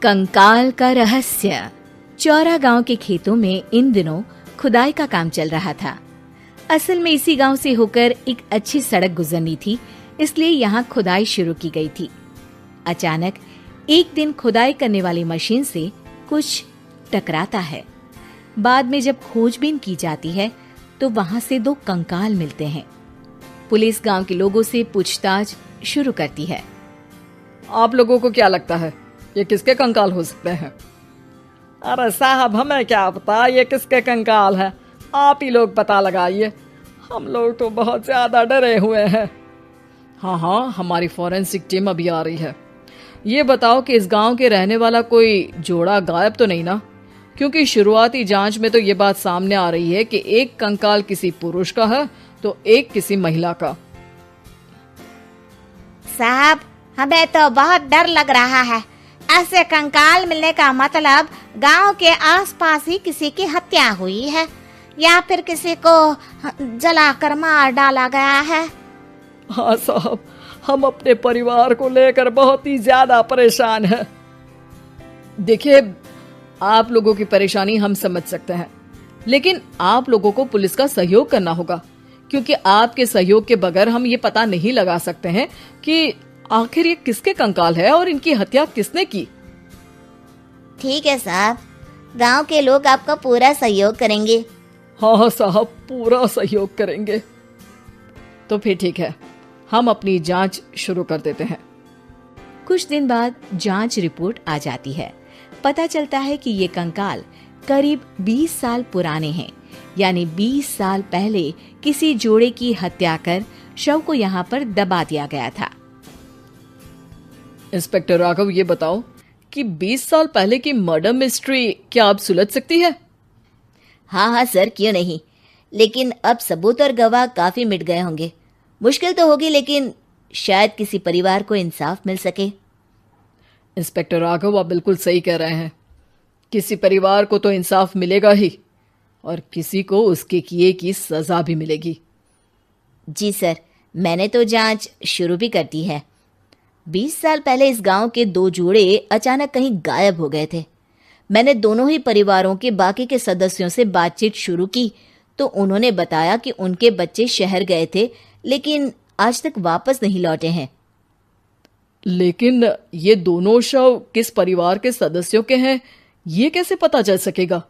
कंकाल का रहस्य। चौरा गांव के खेतों में इन दिनों खुदाई का काम चल रहा था। असल में इसी गांव से होकर एक अच्छी सड़क गुजरनी थी, इसलिए यहाँ खुदाई शुरू की गई थी। अचानक एक दिन खुदाई करने वाली मशीन से कुछ टकराता है। बाद में जब खोजबीन की जाती है तो वहां से 2 कंकाल मिलते हैं। पुलिस गांव के लोगों से पूछताछ शुरू करती है। आप लोगों को क्या लगता है ये किसके कंकाल हो सकते हैं? अरे साहब, हमें क्या पता ये किसके कंकाल है, आप ही लोग पता लगाइए। हम लोग तो बहुत ज्यादा डरे हुए हैं। हाँ, हमारी फॉरेंसिक टीम अभी आ रही है। ये बताओ कि इस गांव के रहने वाला कोई जोड़ा गायब तो नहीं ना? क्योंकि शुरुआती जांच में तो ये बात सामने आ रही है कि एक कंकाल किसी पुरुष का है तो एक किसी महिला का। साहब, हमें तो बहुत डर लग रहा है। ऐसे कंकाल मिलने का मतलब गांव के आसपास ही किसी की हत्या हुई है या फिर किसी को जलाकर मार डाला गया है। हाँ साहब, हम अपने परिवार को लेकर बहुत ही ज्यादा परेशान हैं। देखिए, आप लोगों की परेशानी हम समझ सकते हैं, लेकिन आप लोगों को पुलिस का सहयोग करना होगा, क्योंकि आपके सहयोग के बगैर हम ये पता नहीं लगा सकते हैं कि आखिर ये किसके कंकाल है और इनकी हत्या किसने की। ठीक है साहब, गांव के लोग आपका पूरा सहयोग करेंगे। हाँ साहब, पूरा सहयोग करेंगे। तो फिर ठीक है, हम अपनी जांच शुरू कर देते हैं। कुछ दिन बाद जांच रिपोर्ट आ जाती है। पता चलता है कि ये कंकाल करीब 20 साल पुराने हैं, यानी 20 साल पहले किसी जोड़े की हत्या कर शव को यहाँ पर दबा दिया गया था। इंस्पेक्टर राघव, ये बताओ कि 20 साल पहले की मर्डर मिस्ट्री क्या अब सुलझ सकती है? हाँ सर, क्यों नहीं। लेकिन अब सबूत और गवाह काफी मिट गए होंगे। मुश्किल तो होगी, लेकिन शायद किसी परिवार को इंसाफ मिल सके। इंस्पेक्टर राघव, आप बिल्कुल सही कह रहे हैं। किसी परिवार को तो इंसाफ मिलेगा ही और किसी को उसके किए की सजा भी मिलेगी। जी सर, मैंने तो जांच शुरू भी कर दी है। 20 साल पहले इस गांव के 2 जोड़े अचानक कहीं गायब हो गए थे। मैंने दोनों ही परिवारों के बाकी के सदस्यों से बातचीत शुरू की तो उन्होंने बताया कि उनके बच्चे शहर गए थे, लेकिन आज तक वापस नहीं लौटे हैं। लेकिन ये दोनों शव किस परिवार के सदस्यों के हैं, ये कैसे पता चल सकेगा?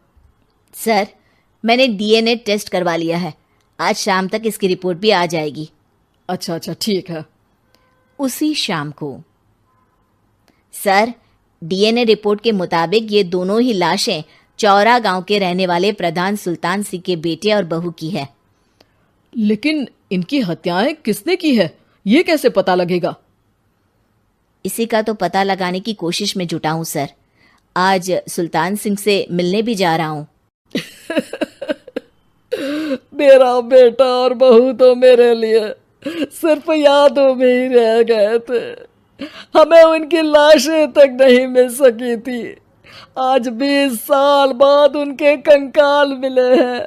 सर, मैंने डीएनए टेस्ट करवा लिया है। आज शाम तक इसकी रिपोर्ट भी आ जाएगी। अच्छा, ठीक है। उसी शाम को सर, डीएनए रिपोर्ट के मुताबिक ये दोनों ही लाशें चौरा गांव के रहने वाले प्रधान सुल्तान सिंह के बेटे और बहू की है। लेकिन इनकी हत्याएं किसने की है, ये कैसे पता लगेगा? इसी का तो पता लगाने की कोशिश में जुटा हूं सर। आज सुल्तान सिंह से मिलने भी जा रहा हूं। मेरा बेटा और बहू तो मेरे लिए सिर्फ यादों में ही रह गए थे। हमें उनकी लाशें तक नहीं मिल सकी थी। आज 20 साल बाद उनके कंकाल मिले हैं।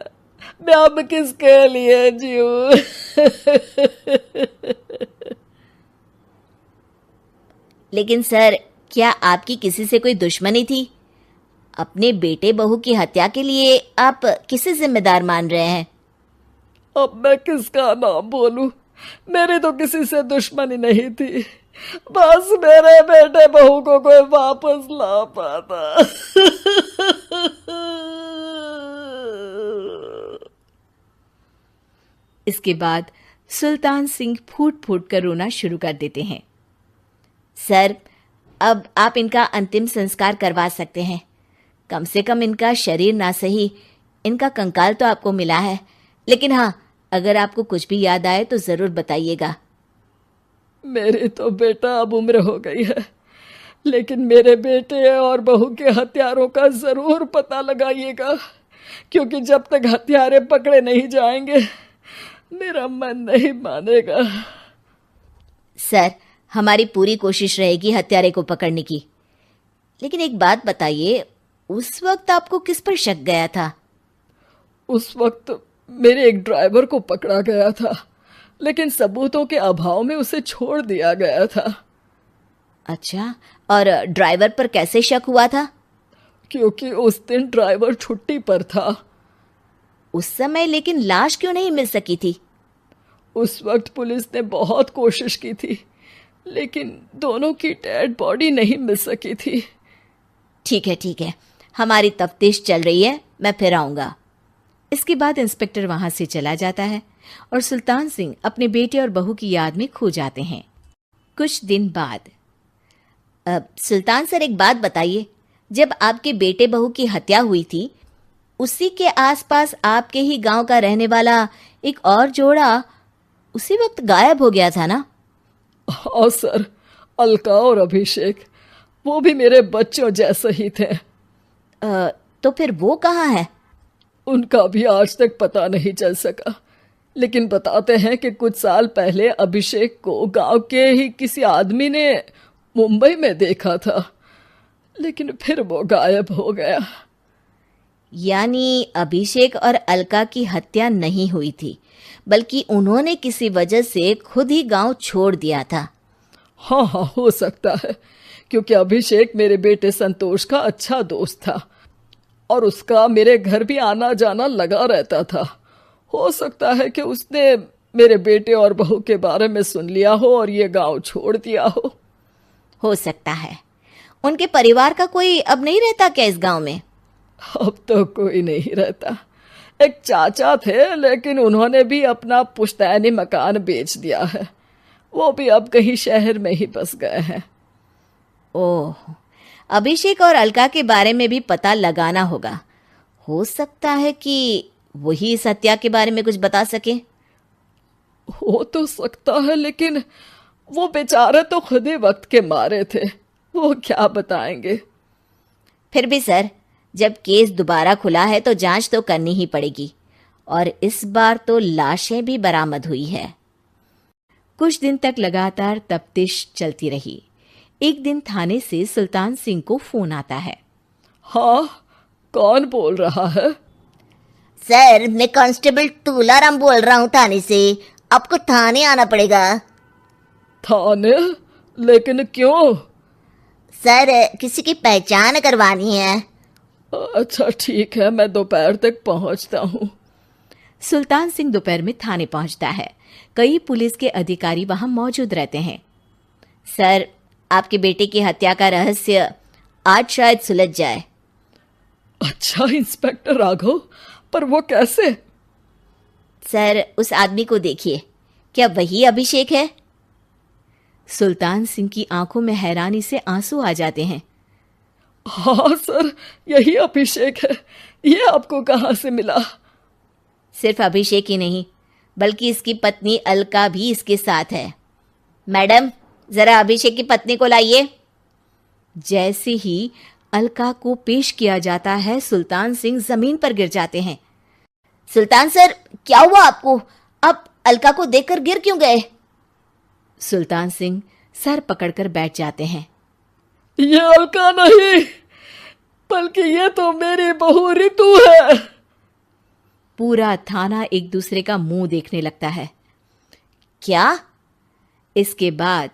मैं अब किसके लिए जीऊं? लेकिन सर, क्या आपकी किसी से कोई दुश्मनी थी? अपने बेटे बहू की हत्या के लिए आप किसे जिम्मेदार मान रहे हैं? अब मैं किसका नाम बोलूं? मेरी तो किसी से दुश्मनी नहीं थी, बस मेरे बेटे बहू को कोई वापस ला पाता। इसके बाद सुल्तान सिंह फूट फूट कर रोना शुरू कर देते हैं। सर, अब आप इनका अंतिम संस्कार करवा सकते हैं। कम से कम इनका शरीर ना सही, इनका कंकाल तो आपको मिला है। लेकिन हाँ, अगर आपको कुछ भी याद आए तो जरूर बताइएगा। मेरी तो बेटा अब उम्र हो गई है, लेकिन मेरे बेटे और बहू के हत्यारों का जरूर पता लगाइएगा, क्योंकि जब तक हत्यारे पकड़े नहीं जाएंगे मेरा मन नहीं मानेगा। सर, हमारी पूरी कोशिश रहेगी हत्यारे को पकड़ने की। लेकिन एक बात बताइए, उस वक्त आपको किस पर शक गया था? उस वक्त मेरे एक ड्राइवर को पकड़ा गया था, लेकिन सबूतों के अभाव में उसे छोड़ दिया गया था। अच्छा, और ड्राइवर पर कैसे शक हुआ था? क्योंकि उस दिन ड्राइवर छुट्टी पर था। उस समय लेकिन लाश क्यों नहीं मिल सकी थी? उस वक्त पुलिस ने बहुत कोशिश की थी, लेकिन दोनों की डेड बॉडी नहीं मिल सकी थी। ठीक है, हमारी तफ्तीश चल रही है, मैं फिर आऊंगा। इसके बाद इंस्पेक्टर वहां से चला जाता है और सुल्तान सिंह अपने बेटे और बहू की याद में खो जाते हैं। कुछ दिन बाद सुल्तान सर, एक बात बताइए, जब आपके बेटे बहू की हत्या हुई थी, उसी के आसपास आपके ही गांव का रहने वाला एक और जोड़ा उसी वक्त गायब हो गया था ना? हाँ सर, अलका और अभिषेक, वो भी मेरे बच्चों जैसे ही थे। तो फिर वो कहाँ है? उनका भी आज तक पता नहीं चल सका, लेकिन बताते हैं कि कुछ साल पहले अभिषेक को गांव के ही किसी आदमी ने मुंबई में देखा था, लेकिन फिर वो गायब हो गया। यानी अभिषेक और अलका की हत्या नहीं हुई थी, बल्कि उन्होंने किसी वजह से खुद ही गांव छोड़ दिया था। हाँ, हो सकता है, क्योंकि अभिषेक मेरे बेटे संतोष का अच्छा दोस्त था और उसका मेरे घर भी आना जाना लगा रहता था। हो सकता है कि उसने मेरे बेटे और बहू के बारे में सुन लिया हो और ये गांव छोड़ दिया हो सकता है। उनके परिवार का कोई अब नहीं रहता क्या इस गांव में? अब तो कोई नहीं रहता। एक चाचा थे, लेकिन उन्होंने भी अपना पुश्तैनी मकान बेच दिया है। वो भी अब कहीं शहर में ही बस गए हैं। ओह, अभिषेक और अलका के बारे में भी पता लगाना होगा। हो सकता है कि वही इस हत्या के बारे में कुछ बता सके। हो तो सकता है, लेकिन वो बेचारे तो खुद ही वक्त के मारे थे, वो क्या बताएंगे। फिर भी सर, जब केस दोबारा खुला है तो जांच तो करनी ही पड़ेगी, और इस बार तो लाशें भी बरामद हुई है। कुछ दिन तक लगातार तफ्तीश चलती रही। एक दिन थाने से सुल्तान सिंह को फोन आता है। हाँ, कौन बोल रहा है? सर, मैं कांस्टेबल तुलाराम बोल रहा हूँ थाने से। आपको थाने आना पड़ेगा। थाने? लेकिन क्यों? सर, किसी की पहचान करवानी है। अच्छा ठीक है, मैं दोपहर तक पहुंचता हूँ। सुल्तान सिंह दोपहर में थाने पहुंचता है। कई पुलिस के अधिकारी वहां मौजूद रहते हैं। सर, आपके बेटे की हत्या का रहस्य आज शायद सुलझ जाए। अच्छा इंस्पेक्टर राघव, पर वो कैसे? सर, उस आदमी को देखिए, क्या वही अभिषेक है? सुल्तान सिंह की आंखों में हैरानी से आंसू आ जाते हैं। हाँ सर, यही अभिषेक है। ये आपको कहाँ से मिला? सिर्फ अभिषेक ही नहीं, बल्कि इसकी पत्नी अलका भी इसके साथ है। मैडम, जरा अभिषेक की पत्नी को लाइए। जैसे ही अलका को पेश किया जाता है, सुल्तान सिंह जमीन पर गिर जाते हैं। सुल्तान सर, क्या हुआ आपको? आप अलका को देखकर गिर क्यों गए? सुल्तान सिंह सर पकड़कर बैठ जाते हैं। ये अलका नहीं, बल्कि ये तो मेरी बहू रितु है। पूरा थाना एक दूसरे का मुंह देखने लगता है। क्या? इसके बाद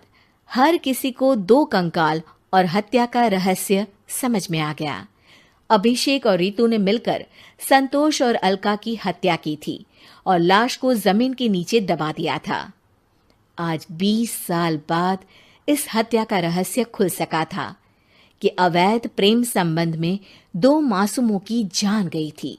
हर किसी को दो कंकाल और हत्या का रहस्य समझ में आ गया। अभिषेक और रितु ने मिलकर संतोष और अलका की हत्या की थी और लाश को जमीन के नीचे दबा दिया था। आज 20 साल बाद इस हत्या का रहस्य खुल सका था कि अवैध प्रेम संबंध में दो मासूमों की जान गई थी।